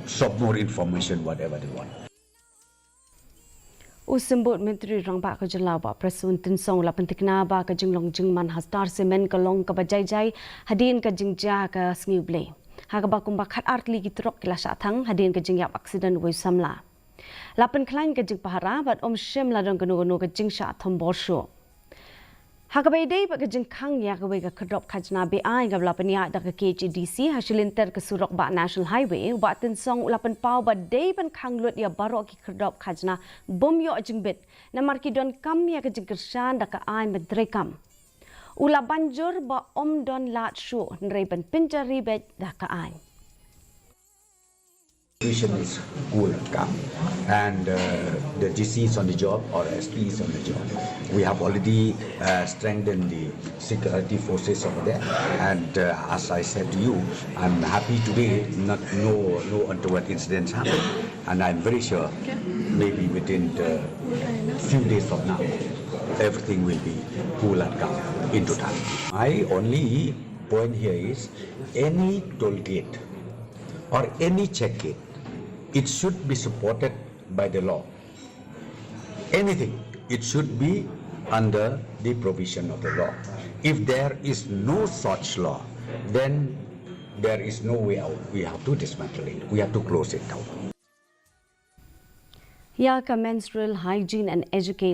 some more information, whatever they want. Symbud Myntri Rangbah ke Jelau ba Presun Tinsong la Pynthikna ba ke Jinglong Jingman Hastar Semen ke Long ke Bajai hadin ke Jingja ke Sngiuble. Haga ba kumba khat artli gitrok kila sathang hadin ke Jingyap accident wei samla. Lapan klain ke Jing Pahara bat Shem la dong ganu ke Jing Sha Thom Borsho. Haga ba dei ba ke Jing Khang ya ke wei ke Khdop Khajna BI ke lapan ya da ke KHASI hasilinter ke Surok ba National Highway ba Tinsong lapan pau ba dei ban Khang lut ya barok ki Khdop Khajna bom yo jingbit na marki don kam ya ke Jing Kershan da ke ai medrekam. Ula banjur ba don lat shu nrei ban pinjari bet da ke ai. Situation is cool and calm, and the GC is on the job or SP is on the job. We have already strengthened the security forces over there, and as I said to you, I'm happy today. No untoward incidents happened, and I'm very sure maybe within a few days from now, everything will be cool and calm in totality. My only point here is any toll gate or any check gate, it should be supported by the law. Anything, it should be under the provision of the law. If there is no such law, then there is no way out. We have to dismantle it. We have to close it down. Ya ka menstrual hygiene and education